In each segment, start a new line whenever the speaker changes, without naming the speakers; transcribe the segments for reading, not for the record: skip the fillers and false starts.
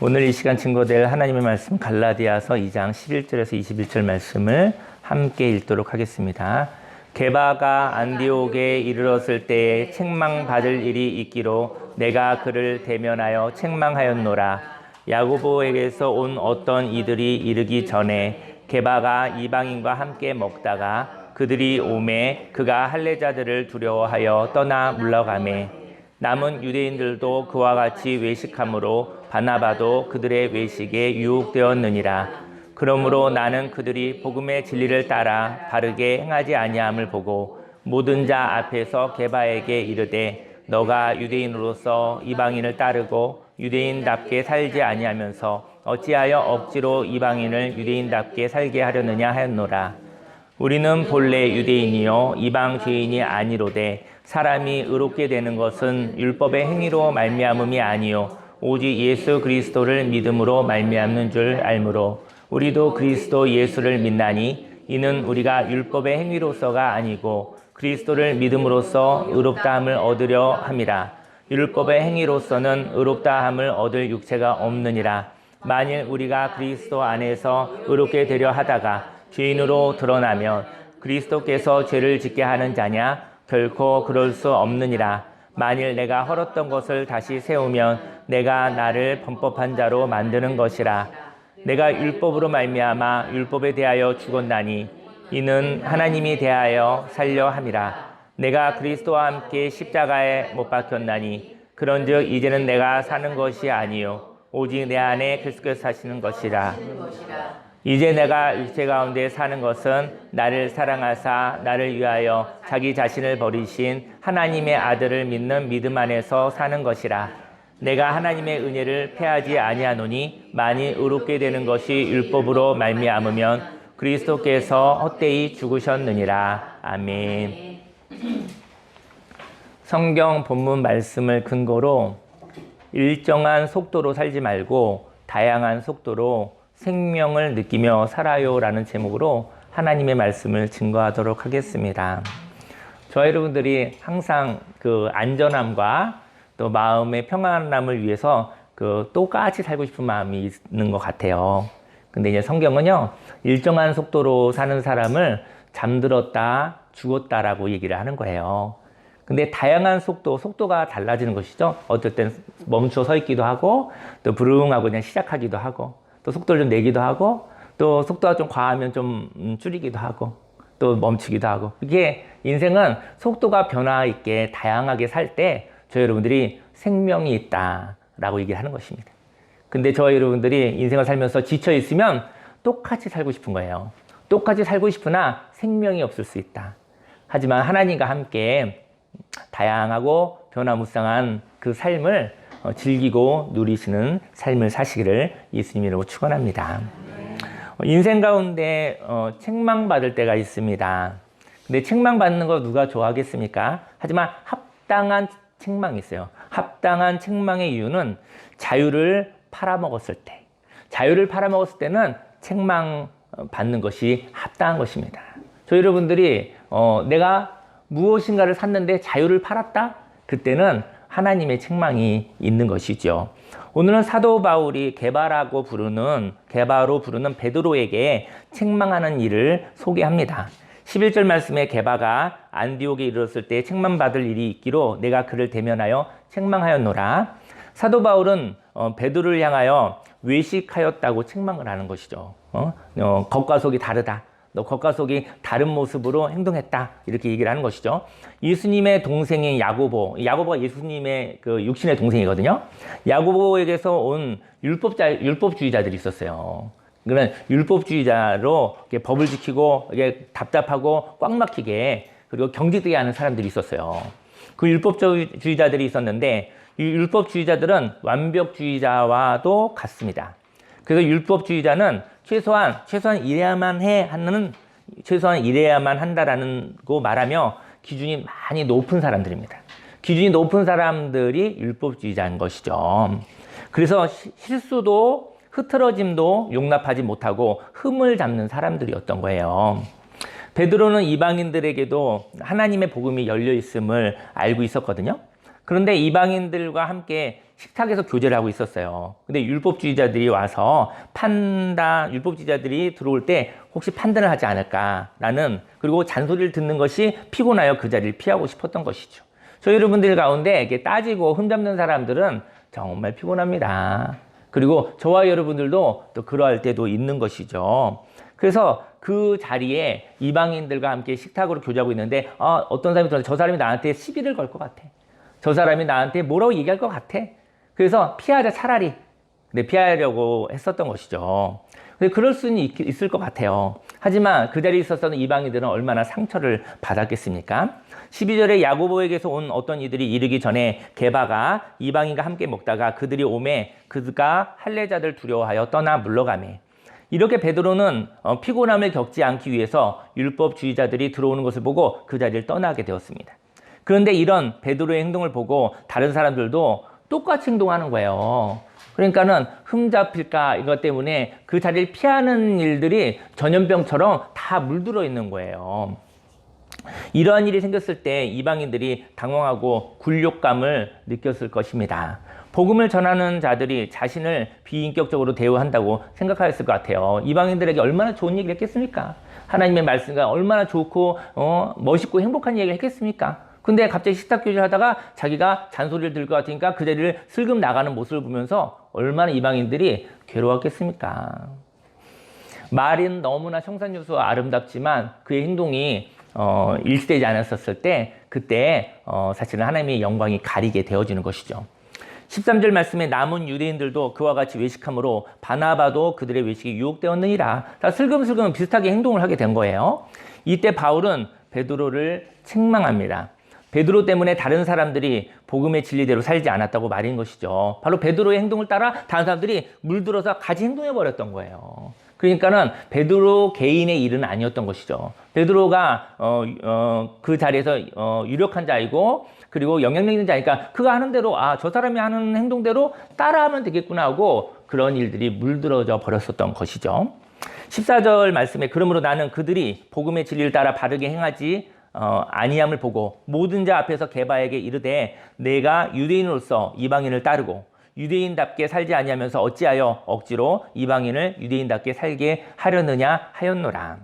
오늘 이 시간 증거될 하나님의 말씀 갈라디아서 2장 11절에서 21절 말씀을 함께 읽도록 하겠습니다. 게바가 안디옥에 이르렀을 때에 책망받을 일이 있기로 내가 그를 대면하여 책망하였노라. 야고보에게서 온 어떤 이들이 이르기 전에 게바가 이방인과 함께 먹다가 그들이 오매 그가 할례자들을 두려워하여 떠나 물러가매 남은 유대인들도 그와 같이 외식함으로 바나바도 그들의 외식에 유혹되었느니라. 그러므로 나는 그들이 복음의 진리를 따라 바르게 행하지 아니함을 보고 모든 자 앞에서 게바에게 이르되 너가 유대인으로서 이방인을 따르고 유대인답게 살지 아니하면서 어찌하여 억지로 이방인을 유대인답게 살게 하려느냐 하였노라. 우리는 본래 유대인이요 이방 죄인이 아니로되 사람이 의롭게 되는 것은 율법의 행위로 말미암음이 아니요 오직 예수 그리스도를 믿음으로 말미암는 줄 알므로 우리도 그리스도 예수를 믿나니 이는 우리가 율법의 행위로서가 아니고 그리스도를 믿음으로써 의롭다함을 얻으려 함이라. 율법의 행위로서는 의롭다함을 얻을 육체가 없느니라. 만일 우리가 그리스도 안에서 의롭게 되려 하다가 죄인으로 드러나면 그리스도께서 죄를 짓게 하는 자냐? 결코 그럴 수 없느니라. 만일 내가 헐었던 것을 다시 세우면 내가 나를 범법한 자로 만드는 것이라. 내가 율법으로 말미암아 율법에 대하여 죽었나니 이는 하나님이 대하여 살려 함이라. 내가 그리스도와 함께 십자가에 못 박혔나니 그런즉 이제는 내가 사는 것이 아니요 오직 내 안에 그리스도께서 사시는 것이라. 이제 내가 육체 가운데 사는 것은 나를 사랑하사 나를 위하여 자기 자신을 버리신 하나님의 아들을 믿는 믿음 안에서 사는 것이라. 내가 하나님의 은혜를 패하지 아니하노니 만일 의롭게 되는 것이 율법으로 말미암으면 그리스도께서 헛되이 죽으셨느니라. 아멘. 성경 본문 말씀을 근거로 일정한 속도로 살지 말고 다양한 속도로 생명을 느끼며 살아요 라는 제목으로 하나님의 말씀을 증거하도록 하겠습니다. 저와 여러분들이 항상 그 안전함과 또 마음의 평안함을 위해서 그 똑같이 살고 싶은 마음이 있는 것 같아요. 근데 이제 성경은요, 일정한 속도로 사는 사람을 잠들었다, 죽었다라고 얘기를 하는 거예요. 근데 다양한 속도가 달라지는 것이죠. 어떨 땐 멈춰 서 있기도 하고, 또 부릉하고 그냥 시작하기도 하고, 또 속도를 좀 내기도 하고, 또 속도가 좀 과하면 좀 줄이기도 하고, 또 멈추기도 하고. 이게 인생은 속도가 변화 있게 다양하게 살 때 저희 여러분들이 생명이 있다라고 얘기를 하는 것입니다. 근데 저희 여러분들이 인생을 살면서 지쳐 있으면 똑같이 살고 싶은 거예요. 똑같이 살고 싶으나 생명이 없을 수 있다. 하지만 하나님과 함께 다양하고 변화무쌍한 그 삶을 즐기고 누리시는 삶을 사시기를 예수님 이름으로 축원합니다. 인생 가운데 책망받을 때가 있습니다. 근데 책망받는 거 누가 좋아하겠습니까? 하지만 합당한 책망이 있어요. 합당한 책망의 이유는 자유를 팔아먹었을 때. 자유를 팔아먹었을 때는 책망받는 것이 합당한 것입니다. 저희 여러분들이 내가 무엇인가를 샀는데 자유를 팔았다? 그때는 하나님의 책망이 있는 것이죠. 오늘은 사도 바울이 게바로 부르는 베드로에게 책망하는 일을 소개합니다. 11절 말씀에 게바가 안디옥에 이르렀을 때 책망받을 일이 있기로 내가 그를 대면하여 책망하였노라. 사도 바울은 베드로를 향하여 외식하였다고 책망을 하는 것이죠. 겉과 속이 다르다. 너 겉과 속이 다른 모습으로 행동했다. 이렇게 얘기를 하는 것이죠. 예수님의 동생인 야고보가 예수님의 그 육신의 동생이거든요. 야고보에게서 온 율법주의자들이 있었어요. 그러면 율법주의자로 법을 지키고 이게 답답하고 꽉 막히게 그리고 경직되게 하는 사람들이 있었어요. 그 율법주의자들이 있었는데 이 율법주의자들은 완벽주의자와도 같습니다. 그래서 율법주의자는 최소한 이래야만 한다라는 거 말하며 기준이 많이 높은 사람들입니다. 기준이 높은 사람들이 율법주의자인 것이죠. 그래서 실수도 흐트러짐도 용납하지 못하고 흠을 잡는 사람들이었던 거예요. 베드로는 이방인들에게도 하나님의 복음이 열려 있음을 알고 있었거든요. 그런데 이방인들과 함께 식탁에서 교제를 하고 있었어요. 근데 율법주의자들이 와서 율법주의자들이 들어올 때 혹시 판단을 하지 않을까라는, 그리고 잔소리를 듣는 것이 피곤하여 그 자리를 피하고 싶었던 것이죠. 저희 여러분들 가운데 이렇게 따지고 흠잡는 사람들은 정말 피곤합니다. 그리고 저와 여러분들도 또 그러할 때도 있는 것이죠. 그래서 그 자리에 이방인들과 함께 식탁으로 교제하고 있는데, 어떤 사람이 저 사람이 나한테 시비를 걸 것 같아. 저 사람이 나한테 뭐라고 얘기할 것 같아. 그래서 피하자, 차라리. 근데 피하려고 했었던 것이죠. 근데 그럴 수는 있을 것 같아요. 하지만 그 자리에 있었던 이방인들은 얼마나 상처를 받았겠습니까? 12절에 야고보에게서 온 어떤 이들이 이르기 전에 게바가 이방인과 함께 먹다가 그들이 오매 그가 할례자들 두려워하여 떠나 물러가매. 이렇게 베드로는 피곤함을 겪지 않기 위해서 율법주의자들이 들어오는 것을 보고 그 자리를 떠나게 되었습니다. 그런데 이런 베드로의 행동을 보고 다른 사람들도 똑같이 행동하는 거예요. 그러니까는 흠잡힐까 이것 때문에 그 자리를 피하는 일들이 전염병처럼 다 물들어 있는 거예요. 이러한 일이 생겼을 때 이방인들이 당황하고 굴욕감을 느꼈을 것입니다. 복음을 전하는 자들이 자신을 비인격적으로 대우한다고 생각하였을 것 같아요. 이방인들에게 얼마나 좋은 얘기를 했겠습니까? 하나님의 말씀과 얼마나 좋고 멋있고 행복한 얘기를 했겠습니까? 근데 갑자기 식탁 교제를 하다가 자기가 잔소리를 들을 것 같으니까 그 자리를 슬금 나가는 모습을 보면서 얼마나 이방인들이 괴로웠겠습니까? 말은 너무나 청산유수와 아름답지만 그의 행동이 일치되지 않았었을 때 그때 사실은 하나님의 영광이 가리게 되어지는 것이죠. 13절 말씀에 남은 유대인들도 그와 같이 외식함으로 바나바도 그들의 외식이 유혹되었느니라. 다 슬금슬금 비슷하게 행동을 하게 된 거예요. 이때 바울은 베드로를 책망합니다. 베드로 때문에 다른 사람들이 복음의 진리대로 살지 않았다고 말인 것이죠. 바로 베드로의 행동을 따라 다른 사람들이 물들어서 같이 행동해버렸던 거예요. 그러니까는 베드로 개인의 일은 아니었던 것이죠. 베드로가 그 자리에서 유력한 자이고 그리고 영향력 있는 자니까 그가 하는 대로 저 사람이 하는 행동대로 따라하면 되겠구나 하고 그런 일들이 물들어져 버렸었던 것이죠. 14절 말씀에 그러므로 나는 그들이 복음의 진리를 따라 바르게 행하지 아니함을 보고 모든 자 앞에서 게바에게 이르되 내가 유대인으로서 이방인을 따르고 유대인답게 살지 아니하면서 어찌하여 억지로 이방인을 유대인답게 살게 하려느냐 하였노라.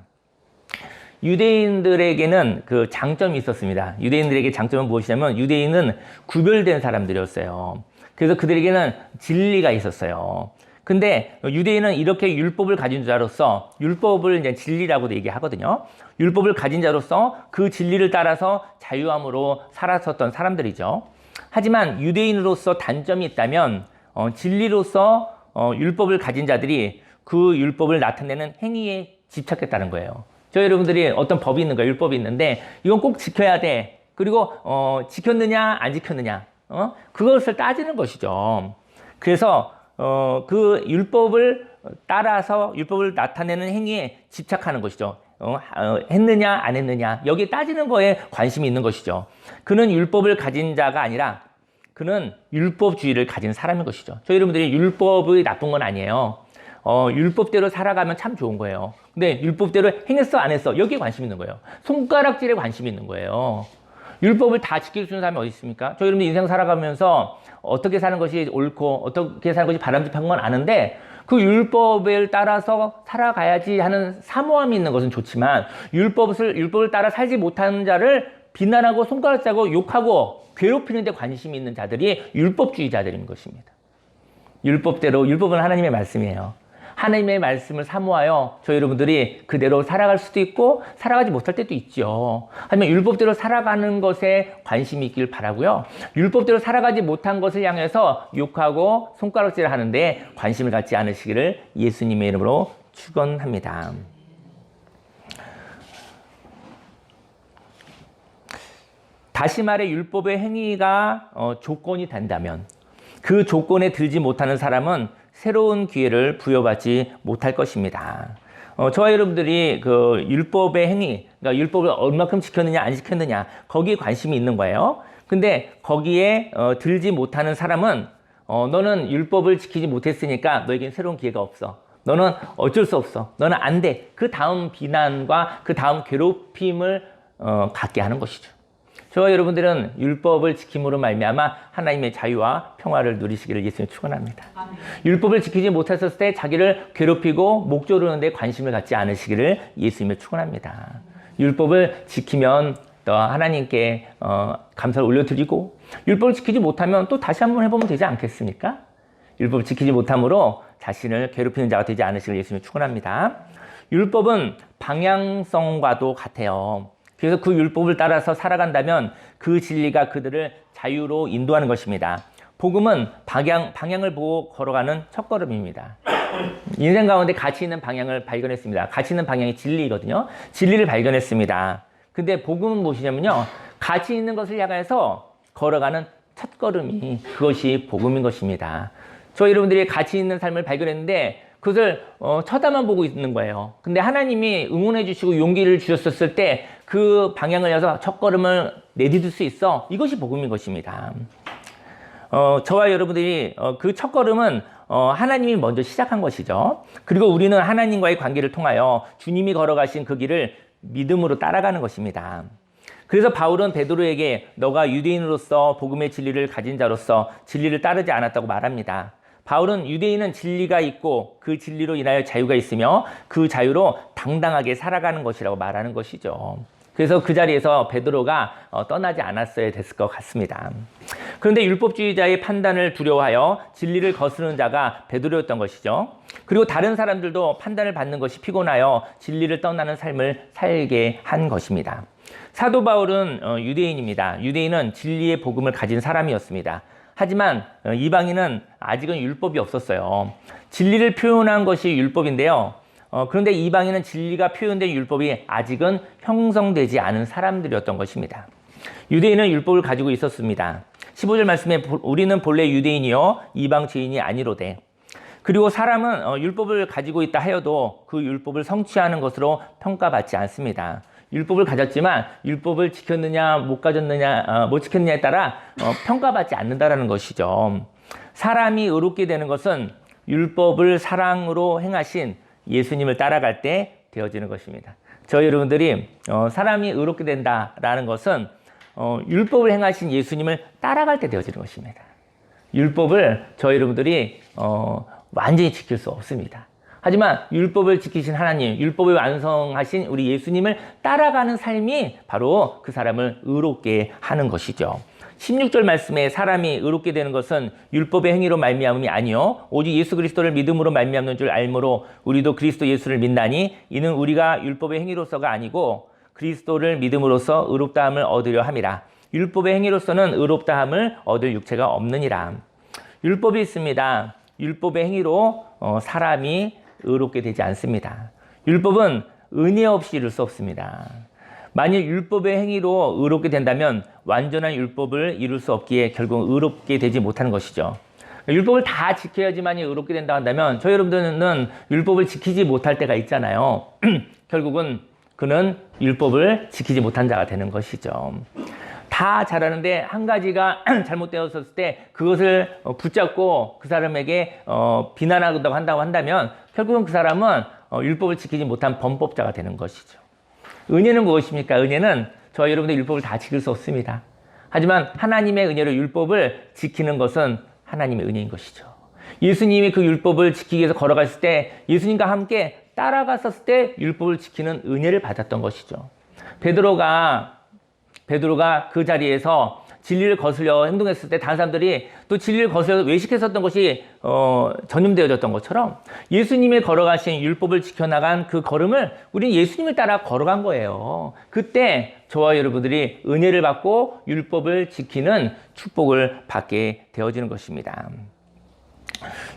유대인들에게는 그 장점이 있었습니다. 유대인들에게 장점은 무엇이냐면 유대인은 구별된 사람들이었어요. 그래서 그들에게는 진리가 있었어요. 근데 유대인은 이렇게 율법을 가진 자로서 율법을 이제 진리라고도 얘기하거든요. 율법을 가진 자로서 그 진리를 따라서 자유함으로 살았었던 사람들이죠. 하지만 유대인으로서 단점이 있다면 진리로서 율법을 가진 자들이 그 율법을 나타내는 행위에 집착했다는 거예요. 저희 여러분들이 어떤 법이 있는 거예요. 율법이 있는데 이건 꼭 지켜야 돼. 그리고 지켰느냐 안 지켰느냐 그것을 따지는 것이죠. 그래서 그 율법을 따라서 율법을 나타내는 행위에 집착하는 것이죠. 했느냐 안 했느냐 여기에 따지는 거에 관심이 있는 것이죠. 그는 율법을 가진 자가 아니라 그는 율법주의를 가진 사람인 것이죠. 저희 여러분들이 율법이 나쁜 건 아니에요. 율법대로 살아가면 참 좋은 거예요. 근데 율법대로 행했어 안 했어 여기에 관심이 있는 거예요. 손가락질에 관심이 있는 거예요. 율법을 다 지킬 수 있는 사람이 어디 있습니까? 저희 여러분들 인생 살아가면서 어떻게 사는 것이 옳고 어떻게 사는 것이 바람직한 건 아는데 그 율법을 따라서 살아가야지 하는 사모함이 있는 것은 좋지만 율법을 따라 살지 못하는 자를 비난하고 손가락질하고 욕하고 괴롭히는 데 관심이 있는 자들이 율법주의자들인 것입니다. 율법은 하나님의 말씀이에요. 하나님의 말씀을 사모하여 저희 여러분들이 그대로 살아갈 수도 있고 살아가지 못할 때도 있죠. 하지만 율법대로 살아가는 것에 관심이 있길 바라고요. 율법대로 살아가지 못한 것을 향해서 욕하고 손가락질을 하는데 관심을 갖지 않으시기를 예수님의 이름으로 축원합니다. 다시 말해 율법의 행위가 조건이 된다면 그 조건에 들지 못하는 사람은 새로운 기회를 부여받지 못할 것입니다. 저와 여러분들이 그 율법의 행위, 그러니까 율법을 얼마큼 지켰느냐 안 지켰느냐 거기에 관심이 있는 거예요. 근데 거기에 들지 못하는 사람은 너는 율법을 지키지 못했으니까 너에겐 새로운 기회가 없어. 너는 어쩔 수 없어. 너는 안 돼. 그 다음 비난과 그 다음 괴롭힘을 갖게 하는 것이죠. 저와 여러분들은 율법을 지킴으로 말미암아 하나님의 자유와 평화를 누리시기를 예수님 축원합니다. 율법을 지키지 못했을 때 자기를 괴롭히고 목 조르는 데 관심을 갖지 않으시기를 예수님을 축원합니다. 율법을 지키면 또 하나님께 감사를 올려드리고, 율법을 지키지 못하면 또 다시 한번 해보면 되지 않겠습니까? 율법을 지키지 못함으로 자신을 괴롭히는 자가 되지 않으시길 예수님을 축원합니다. 율법은 방향성과도 같아요. 그래서 그 율법을 따라서 살아간다면 그 진리가 그들을 자유로 인도하는 것입니다. 복음은 방향을 보고 걸어가는 첫걸음입니다. 인생 가운데 가치 있는 방향을 발견했습니다. 가치 있는 방향이 진리거든요. 진리를 발견했습니다. 근데 복음은 무엇이냐면요, 가치 있는 것을 향해서 걸어가는 첫걸음이 그것이 복음인 것입니다. 저 여러분들이 가치 있는 삶을 발견했는데 그것을 쳐다만 보고 있는 거예요. 근데 하나님이 응원해 주시고 용기를 주셨을 때 그 방향을 향해서 첫걸음을 내디딜 수 있어. 이것이 복음인 것입니다. 저와 여러분들이 그 첫걸음은 하나님이 먼저 시작한 것이죠. 그리고 우리는 하나님과의 관계를 통하여 주님이 걸어가신 그 길을 믿음으로 따라가는 것입니다. 그래서 바울은 베드로에게 너가 유대인으로서 복음의 진리를 가진 자로서 진리를 따르지 않았다고 말합니다. 바울은 유대인은 진리가 있고 그 진리로 인하여 자유가 있으며 그 자유로 당당하게 살아가는 것이라고 말하는 것이죠. 그래서 그 자리에서 베드로가 떠나지 않았어야 됐을 것 같습니다. 그런데 율법주의자의 판단을 두려워하여 진리를 거스르는 자가 베드로였던 것이죠. 그리고 다른 사람들도 판단을 받는 것이 피곤하여 진리를 떠나는 삶을 살게 한 것입니다. 사도 바울은 유대인입니다. 유대인은 진리의 복음을 가진 사람이었습니다. 하지만 이방인은 아직은 율법이 없었어요. 진리를 표현한 것이 율법인데요. 그런데 이방인은 진리가 표현된 율법이 아직은 형성되지 않은 사람들이었던 것입니다. 유대인은 율법을 가지고 있었습니다. 15절 말씀에 우리는 본래 유대인이요 이방 죄인이 아니로되, 그리고 사람은 율법을 가지고 있다 하여도 그 율법을 성취하는 것으로 평가받지 않습니다. 율법을 가졌지만 율법을 지켰느냐 못 가졌느냐 못 지켰느냐에 따라 평가받지 않는다라는 것이죠. 사람이 의롭게 되는 것은 율법을 사랑으로 행하신 예수님을 따라갈 때 되어지는 것입니다. 저희 여러분들이 사람이 의롭게 된다라는 것은 율법을 행하신 예수님을 따라갈 때 되어지는 것입니다. 율법을 저희 여러분들이 완전히 지킬 수 없습니다. 하지만 율법을 지키신 하나님, 율법을 완성하신 우리 예수님을 따라가는 삶이 바로 그 사람을 의롭게 하는 것이죠. 16절 말씀에 사람이 의롭게 되는 것은 율법의 행위로 말미암음이 아니요 오직 예수 그리스도를 믿음으로 말미암는 줄 알므로 우리도 그리스도 예수를 믿나니 이는 우리가 율법의 행위로서가 아니고 그리스도를 믿음으로써 의롭다함을 얻으려 함이라. 율법의 행위로서는 의롭다함을 얻을 육체가 없느니라. 율법이 있습니다. 율법의 행위로 사람이 의롭게 되지 않습니다. 율법은 은혜 없이 이룰 수 없습니다. 만일 율법의 행위로 의롭게 된다면 완전한 율법을 이룰 수 없기에 결국 의롭게 되지 못하는 것이죠. 율법을 다 지켜야지만이 의롭게 된다 한다면 저희 여러분들은 율법을 지키지 못할 때가 있잖아요. 결국은 그는 율법을 지키지 못한 자가 되는 것이죠. 다 잘하는데 한 가지가 잘못되었을 때 그것을 붙잡고 그 사람에게 비난하다고 한다면 결국은 그 사람은 율법을 지키지 못한 범법자가 되는 것이죠. 은혜는 무엇입니까? 은혜는 저희 여러분들 율법을 다 지킬 수 없습니다. 하지만 하나님의 은혜로 율법을 지키는 것은 하나님의 은혜인 것이죠. 예수님이 그 율법을 지키기 위해서 걸어갔을 때 예수님과 함께 따라갔었을 때 율법을 지키는 은혜를 받았던 것이죠. 베드로가 그 자리에서 진리를 거스려 행동했을 때 다른 사람들이 또 진리를 거스려 외식했었던 것이 전염되어졌던 것처럼 예수님이 걸어가신 율법을 지켜나간 그 걸음을 우리는 예수님을 따라 걸어간 거예요. 그때 저와 여러분들이 은혜를 받고 율법을 지키는 축복을 받게 되어지는 것입니다.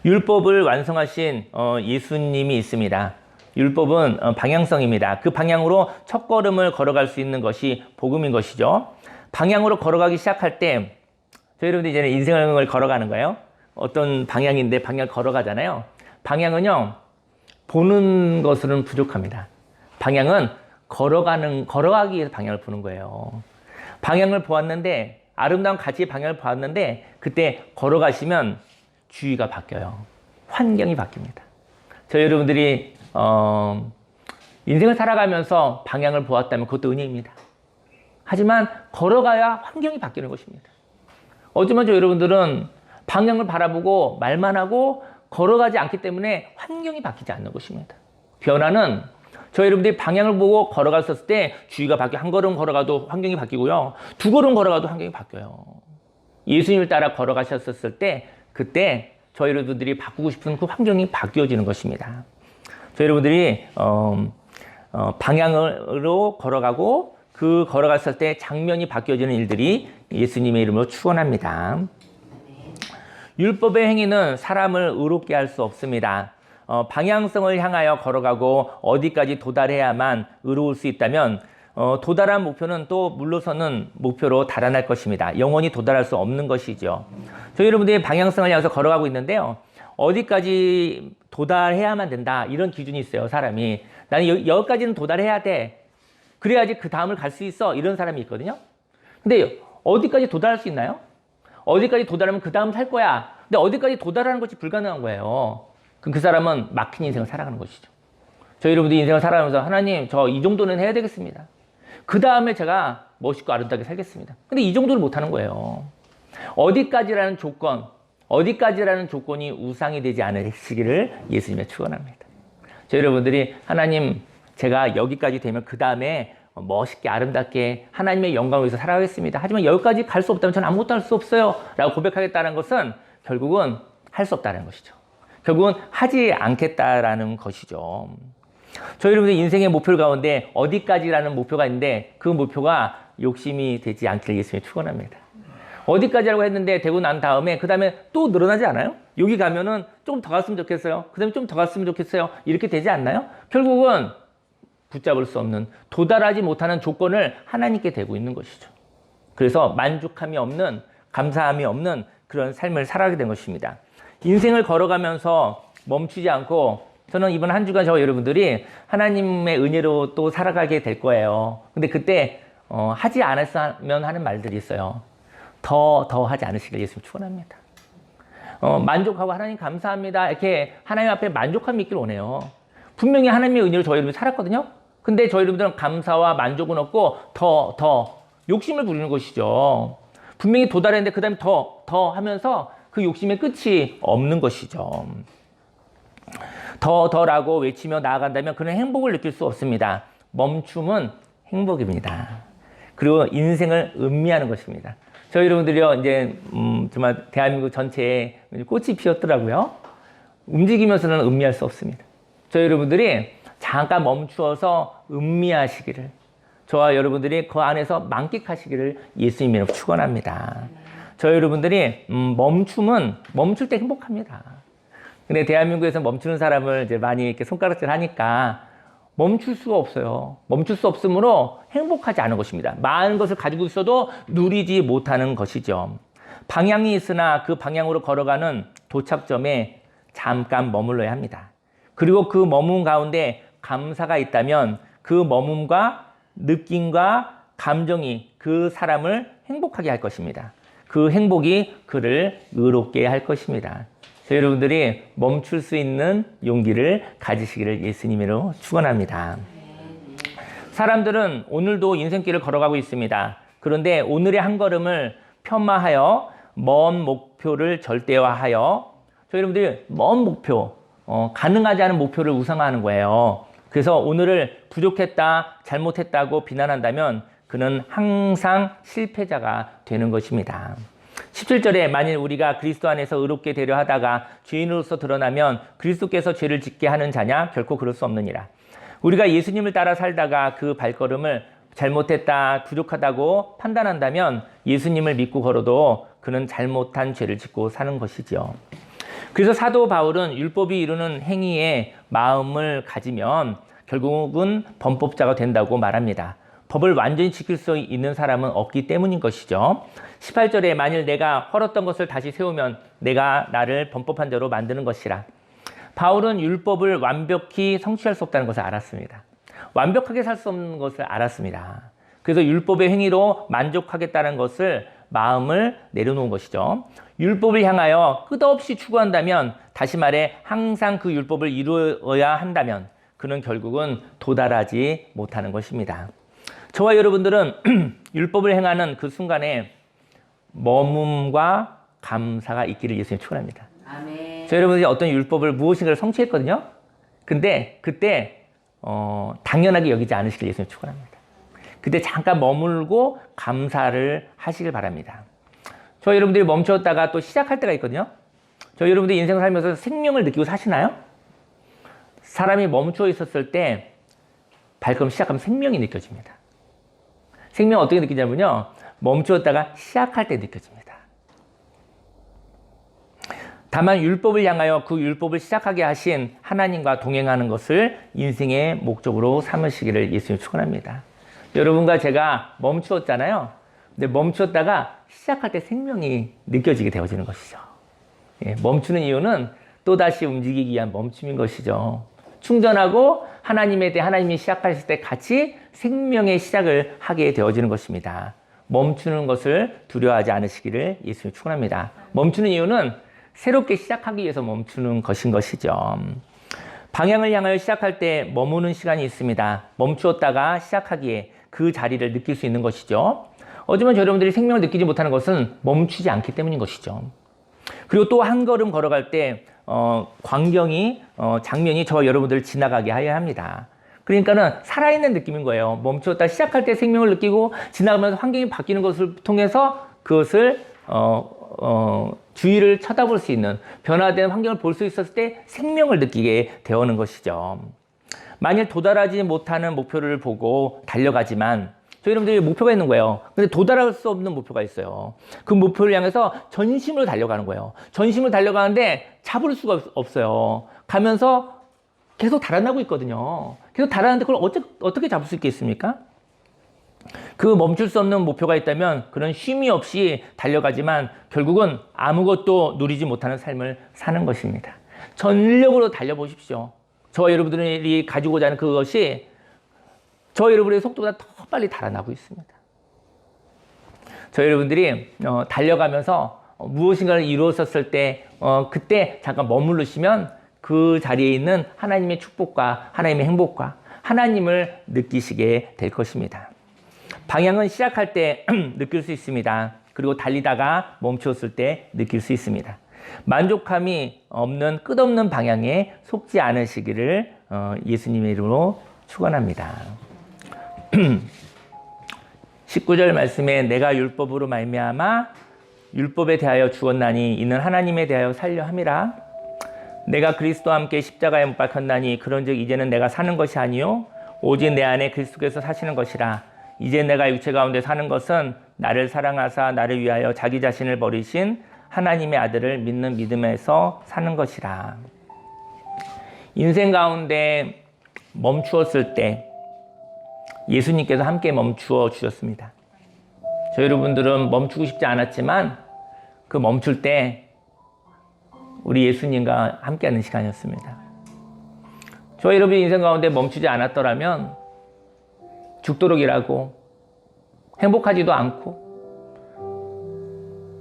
율법을 완성하신 예수님이 있습니다. 율법은 방향성입니다. 그 방향으로 첫걸음을 걸어갈 수 있는 것이 복음인 것이죠. 방향으로 걸어가기 시작할 때 저희 여러분들 이제는 인생을 걸어가는 거예요. 어떤 방향인데 방향을 걸어가잖아요. 방향은요 보는 것으로는 부족합니다. 방향은 걸어가기 위해서 방향을 보는 거예요. 방향을 보았는데 아름다운 가치의 방향을 보았는데 그때 걸어가시면 주위가 바뀌어요. 환경이 바뀝니다. 저희 여러분들이 인생을 살아가면서 방향을 보았다면 그것도 은혜입니다. 하지만 걸어가야 환경이 바뀌는 것입니다. 어쩌면 여러분들은 방향을 바라보고 말만 하고 걸어가지 않기 때문에 환경이 바뀌지 않는 것입니다. 변화는 저희 여러분들이 방향을 보고 걸어갔을 때 주위가 바뀌어 한 걸음 걸어가도 환경이 바뀌고요. 두 걸음 걸어가도 환경이 바뀌어요. 예수님을 따라 걸어가셨을 때 그때 저희 여러분들이 바꾸고 싶은 그 환경이 바뀌어지는 것입니다. 저희 여러분들이 방향으로 걸어가고 그 걸어갔을 때 장면이 바뀌어지는 일들이 예수님의 이름으로 축원합니다. 율법의 행위는 사람을 의롭게 할 수 없습니다. 방향성을 향하여 걸어가고 어디까지 도달해야만 의로울 수 있다면 도달한 목표는 또 물러서는 목표로 달아날 것입니다. 영원히 도달할 수 없는 것이죠. 저희 여러분들이 방향성을 향해서 걸어가고 있는데요. 어디까지 도달해야만 된다 이런 기준이 있어요. 사람이 나는 여기까지는 도달해야 돼. 그래야지 그 다음을 갈 수 있어. 이런 사람이 있거든요. 근데 어디까지 도달할 수 있나요? 어디까지 도달하면 그 다음 살 거야. 근데 어디까지 도달하는 것이 불가능한 거예요. 그럼 그 사람은 막힌 인생을 살아가는 것이죠. 저희 여러분들이 인생을 살아가면서 하나님 저 이 정도는 해야 되겠습니다. 그 다음에 제가 멋있고 아름답게 살겠습니다. 근데 이 정도를 못하는 거예요. 어디까지라는 조건이 우상이 되지 않으시기를 예수님의 축원합니다. 저희 여러분들이 하나님 제가 여기까지 되면 그 다음에 멋있게 아름답게 하나님의 영광을 위해서 살아가겠습니다. 하지만 여기까지 갈 수 없다면 저는 아무것도 할 수 없어요. 라고 고백하겠다는 것은 결국은 할 수 없다는 것이죠. 결국은 하지 않겠다라는 것이죠. 저희 여러분들 인생의 목표 가운데 어디까지라는 목표가 있는데 그 목표가 욕심이 되지 않기를 예수님이 축원합니다. 어디까지라고 했는데 되고 난 다음에 그 다음에 또 늘어나지 않아요? 여기 가면은 조금 더 갔으면 좋겠어요. 그 다음에 좀 더 갔으면 좋겠어요. 이렇게 되지 않나요? 결국은 붙잡을 수 없는 도달하지 못하는 조건을 하나님께 대고 있는 것이죠. 그래서 만족함이 없는 감사함이 없는 그런 삶을 살아가게 된 것입니다. 인생을 걸어가면서 멈추지 않고 저는 이번 한 주간 저 여러분들이 하나님의 은혜로 또 살아가게 될 거예요. 근데 그때 하지 않았으면 하는 말들이 있어요. 더 하지 않으시길 예수님 축원합니다. 만족하고 하나님 감사합니다. 이렇게 하나님 앞에 만족함이 있길 원해요. 분명히 하나님의 은혜로 저희 여러분이 살았거든요. 근데 저희 여러분들은 감사와 만족은 없고 더 욕심을 부리는 것이죠. 분명히 도달했는데 그 다음에 더 하면서 그 욕심의 끝이 없는 것이죠. 더라고 외치며 나아간다면 그는 행복을 느낄 수 없습니다. 멈춤은 행복입니다. 그리고 인생을 음미하는 것입니다. 저희 여러분들이요, 이제, 정말 대한민국 전체에 꽃이 피었더라고요. 움직이면서는 음미할 수 없습니다. 저희 여러분들이 잠깐 멈추어서 음미하시기를, 저와 여러분들이 그 안에서 만끽하시기를 예수님으로 축원합니다. 저희 여러분들이 멈출 때 행복합니다. 근데 대한민국에서 멈추는 사람을 이제 많이 이렇게 손가락질 하니까 멈출 수가 없어요. 멈출 수 없으므로 행복하지 않은 것입니다. 많은 것을 가지고 있어도 누리지 못하는 것이죠. 방향이 있으나 그 방향으로 걸어가는 도착점에 잠깐 머물러야 합니다. 그리고 그 머문 가운데 감사가 있다면 그 머문과 느낌과 감정이 그 사람을 행복하게 할 것입니다. 그 행복이 그를 의롭게 할 것입니다. 저희 여러분들이 멈출 수 있는 용기를 가지시기를 예수님으로 축원합니다. 사람들은 오늘도 인생길을 걸어가고 있습니다. 그런데 오늘의 한 걸음을 편마하여 먼 목표를 절대화하여 저희 여러분들이 먼 목표, 가능하지 않은 목표를 우상화하는 거예요. 그래서 오늘을 부족했다, 잘못했다고 비난한다면 그는 항상 실패자가 되는 것입니다. 17절에 만일 우리가 그리스도 안에서 의롭게 되려 하다가 죄인으로서 드러나면 그리스도께서 죄를 짓게 하는 자냐? 결코 그럴 수 없느니라. 우리가 예수님을 따라 살다가 그 발걸음을 잘못했다, 부족하다고 판단한다면 예수님을 믿고 걸어도 그는 잘못한 죄를 짓고 사는 것이죠. 그래서 사도 바울은 율법이 이루는 행위에 마음을 가지면 결국은 범법자가 된다고 말합니다. 법을 완전히 지킬 수 있는 사람은 없기 때문인 것이죠. 18절에 만일 내가 헐었던 것을 다시 세우면 내가 나를 범법한 자로 만드는 것이라. 바울은 율법을 완벽히 성취할 수 없다는 것을 알았습니다. 완벽하게 살 수 없는 것을 알았습니다. 그래서 율법의 행위로 만족하겠다는 것을 마음을 내려놓은 것이죠. 율법을 향하여 끝없이 추구한다면, 다시 말해 항상 그 율법을 이루어야 한다면 그는 결국은 도달하지 못하는 것입니다. 저와 여러분들은 율법을 행하는 그 순간에 머뭅과 감사가 있기를 예수님 축원합니다.
아멘.
저 여러분들이 어떤 율법을 무엇인가를 성취했거든요. 근데 그때 당연하게 여기지 않으시길 예수님 축원합니다. 그때 잠깐 머물고 감사를 하시길 바랍니다. 저 여러분들이 멈췄다가 또 시작할 때가 있거든요. 저 여러분들이 인생을 살면서 생명을 느끼고 사시나요? 사람이 멈춰 있었을 때 발걸음 시작하면 생명이 느껴집니다. 생명 어떻게 느끼냐면요. 멈추었다가 시작할 때 느껴집니다. 다만 율법을 향하여 그 율법을 시작하게 하신 하나님과 동행하는 것을 인생의 목적으로 삼으시기를 예수님 축원합니다. 여러분과 제가 멈추었잖아요. 근데 멈추었다가 시작할 때 생명이 느껴지게 되어지는 것이죠. 예, 멈추는 이유는 또다시 움직이기 위한 멈춤인 것이죠. 충전하고 하나님이 시작하실 때 같이 생명의 시작을 하게 되어지는 것입니다. 멈추는 것을 두려워하지 않으시기를 예수님 축원합니다. 멈추는 이유는 새롭게 시작하기 위해서 멈추는 것인 것이죠. 방향을 향하여 시작할 때 머무는 시간이 있습니다. 멈추었다가 시작하기에 그 자리를 느낄 수 있는 것이죠. 어쩌면 여러분들이 생명을 느끼지 못하는 것은 멈추지 않기 때문인 것이죠. 그리고 또 한 걸음 걸어갈 때 광경이 장면이 저와 여러분들을 지나가게 하여야 합니다. 그러니까는 살아있는 느낌인 거예요. 멈추었다 시작할 때 생명을 느끼고 지나가면서 환경이 바뀌는 것을 통해서 그것을 주위를 쳐다볼 수 있는 변화된 환경을 볼 수 있었을 때 생명을 느끼게 되어오는 것이죠. 만일 도달하지 못하는 목표를 보고 달려가지만 저희 여러분들이 목표가 있는 거예요. 근데 도달할 수 없는 목표가 있어요. 그 목표를 향해서 전심으로 달려가는 거예요. 전심으로 달려가는데 잡을 수가 없어요. 가면서 계속 달아나고 있거든요. 계속 달아나는데 그걸 어떻게 잡을 수 있겠습니까? 그 멈출 수 없는 목표가 있다면 그런 쉼이 없이 달려가지만 결국은 아무것도 누리지 못하는 삶을 사는 것입니다. 전력으로 달려보십시오. 저와 여러분들이 가지고자 하는 그것이 저 여러분의 속도보다 더 빨리 달아나고 있습니다. 저 여러분들이 달려가면서 무엇인가를 이루었을 때 그때 잠깐 머무르시면 그 자리에 있는 하나님의 축복과 하나님의 행복과 하나님을 느끼시게 될 것입니다. 방향은 시작할 때 느낄 수 있습니다. 그리고 달리다가 멈추었을 때 느낄 수 있습니다. 만족함이 없는 끝없는 방향에 속지 않으시기를 예수님의 이름으로 축원합니다. 19절 말씀에 내가 율법으로 말미암아 율법에 대하여 죽었나니 이는 하나님에 대하여 살려 함이라. 내가 그리스도와 함께 십자가에 못 박혔나니 그런즉 이제는 내가 사는 것이 아니요 오직 내 안에 그리스도께서 사시는 것이라. 이제 내가 육체 가운데 사는 것은 나를 사랑하사 나를 위하여 자기 자신을 버리신 하나님의 아들을 믿는 믿음에서 사는 것이라. 인생 가운데 멈추었을 때 예수님께서 함께 멈추어 주셨습니다. 저희 여러분들은 멈추고 싶지 않았지만 그 멈출 때 우리 예수님과 함께하는 시간이었습니다. 저희 여러분의 인생 가운데 멈추지 않았더라면 죽도록 일하고 행복하지도 않고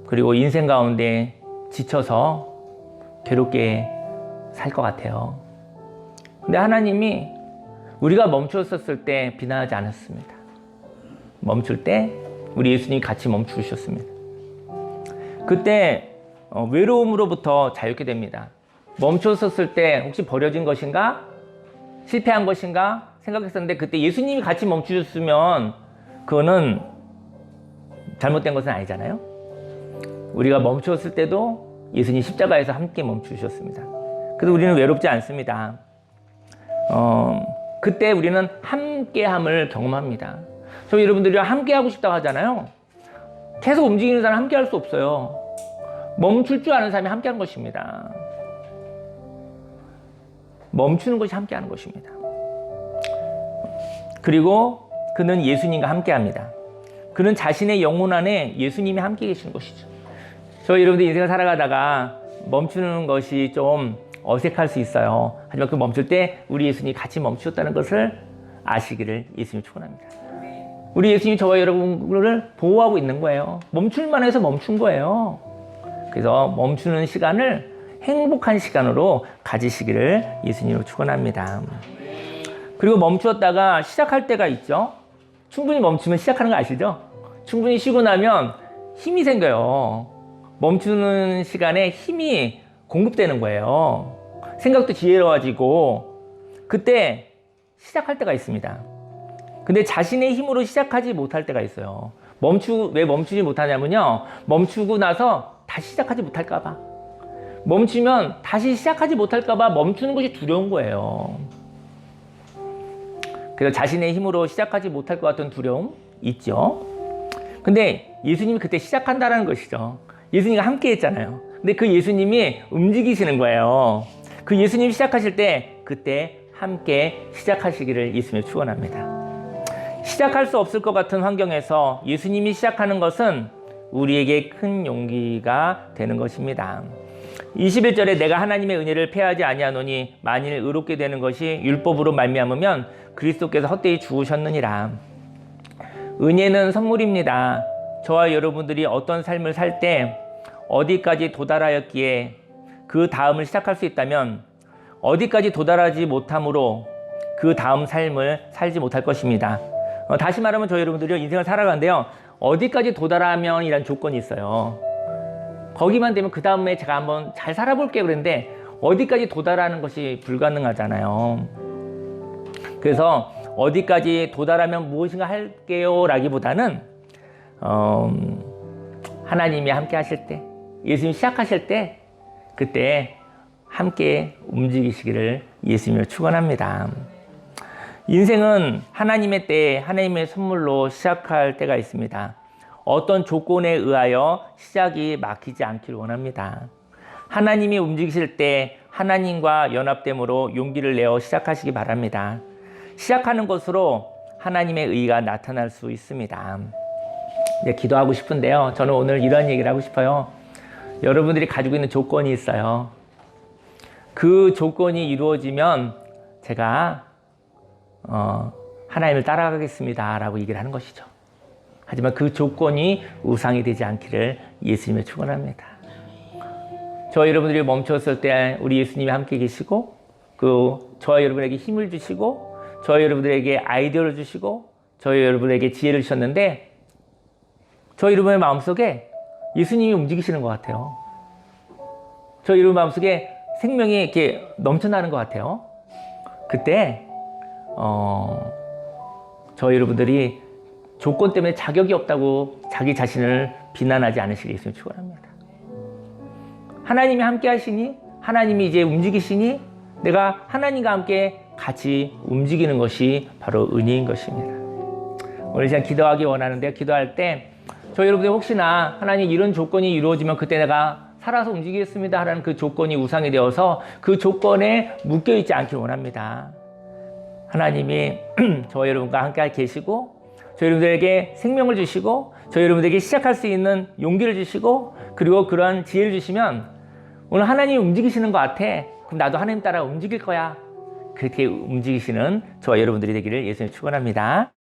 그리고 인생 가운데 지쳐서 괴롭게 살 것 같아요. 근데 하나님이 우리가 멈추었을 때 비난하지 않았습니다. 멈출 때 우리 예수님이 같이 멈추셨습니다. 그때 외로움으로부터 자유케 됩니다. 멈추었을 때 혹시 버려진 것인가? 실패한 것인가? 생각했었는데 그때 예수님이 같이 멈추셨으면 그거는 잘못된 것은 아니잖아요. 우리가 멈추었을 때도 예수님 십자가에서 함께 멈추셨습니다. 그래서 우리는 외롭지 않습니다. 그때 우리는 함께함을 경험합니다. 저 여러분들이 함께하고 싶다고 하잖아요. 계속 움직이는 사람 함께할 수 없어요. 멈출 줄 아는 사람이 함께하는 것입니다. 멈추는 것이 함께하는 것입니다. 그리고 그는 예수님과 함께합니다. 그는 자신의 영혼 안에 예수님이 함께 계시는 것이죠. 저 여러분들 인생을 살아가다가 멈추는 것이 좀 어색할 수 있어요. 하지만 그 멈출 때 우리 예수님이 같이 멈추셨다는 것을 아시기를 예수님 축원합니다. 우리 예수님이 저와 여러분을 보호하고 있는 거예요. 멈출만 해서 멈춘 거예요. 그래서 멈추는 시간을 행복한 시간으로 가지시기를 예수님으로 축원합니다. 그리고 멈추었다가 시작할 때가 있죠. 충분히 멈추면 시작하는 거 아시죠? 충분히 쉬고 나면 힘이 생겨요. 멈추는 시간에 힘이 공급되는 거예요. 생각도 지혜로워지고 그때 시작할 때가 있습니다. 근데 자신의 힘으로 시작하지 못할 때가 있어요. 왜 멈추지 못하냐면요. 멈추고 나서 다시 시작하지 못할까 봐. 멈추면 다시 시작하지 못할까 봐 멈추는 것이 두려운 거예요. 그래서 자신의 힘으로 시작하지 못할 것 같은 두려움 있죠. 근데 예수님이 그때 시작한다는 것이죠. 예수님과 함께 했잖아요. 근데 그 예수님이 움직이시는 거예요. 그 예수님이 시작하실 때 그때 함께 시작하시기를 예수님이 축원합니다. 시작할 수 없을 것 같은 환경에서 예수님이 시작하는 것은 우리에게 큰 용기가 되는 것입니다. 21절에 내가 하나님의 은혜를 패하지 아니하노니 만일 의롭게 되는 것이 율법으로 말미암으면 그리스도께서 헛되이 죽으셨느니라. 은혜는 선물입니다. 저와 여러분들이 어떤 삶을 살 때 어디까지 도달하였기에 그 다음을 시작할 수 있다면 어디까지 도달하지 못함으로 그 다음 삶을 살지 못할 것입니다. 다시 말하면 저희 여러분들이 인생을 살아가는데요. 어디까지 도달하면 이란 조건이 있어요. 거기만 되면 그 다음에 제가 한번 잘 살아볼게요 그랬는데 어디까지 도달하는 것이 불가능하잖아요. 그래서 어디까지 도달하면 무엇인가 할게요 라기보다는 하나님이 함께 하실 때, 예수님이 시작하실 때 그때 함께 움직이시기를 예수님을 축원합니다. 인생은 하나님의 때에 하나님의 선물로 시작할 때가 있습니다. 어떤 조건에 의하여 시작이 막히지 않기를 원합니다. 하나님이 움직이실 때 하나님과 연합됨으로 용기를 내어 시작하시기 바랍니다. 시작하는 것으로 하나님의 의가 나타날 수 있습니다. 네, 기도하고 싶은데요. 저는 오늘 이런 얘기를 하고 싶어요. 여러분들이 가지고 있는 조건이 있어요. 그 조건이 이루어지면 제가 하나님을 따라가겠습니다 라고 얘기를 하는 것이죠. 하지만 그 조건이 우상이 되지 않기를 예수님의 축원합니다. 저와 여러분들이 멈췄을 때 우리 예수님이 함께 계시고 저와 여러분에게 힘을 주시고 저와 여러분들에게 아이디어를 주시고 저와 여러분에게 지혜를 주셨는데 저와 여러분의 마음속에 예수님이 움직이시는 것 같아요. 저와 여러분 마음속에 생명이 이렇게 넘쳐나는 것 같아요. 그때 저희 여러분들이 조건 때문에 자격이 없다고 자기 자신을 비난하지 않으시길 예수님 축원합니다. 하나님이 함께 하시니 하나님이 이제 움직이시니 내가 하나님과 함께 같이 움직이는 것이 바로 은혜인 것입니다. 오늘 제가 기도하기 원하는데 기도할 때 저희 여러분들 혹시나 하나님 이런 조건이 이루어지면 그때 내가 살아서 움직이겠습니다 하라는 그 조건이 우상이 되어서 그 조건에 묶여있지 않길 원합니다. 하나님이 저희 여러분과 함께 계시고 저희 여러분들에게 생명을 주시고 저희 여러분들에게 시작할 수 있는 용기를 주시고 그리고 그러한 지혜를 주시면 오늘 하나님이 움직이시는 것 같아. 그럼 나도 하나님 따라 움직일 거야. 그렇게 움직이시는 저와 여러분들이 되기를 예수님 축원합니다.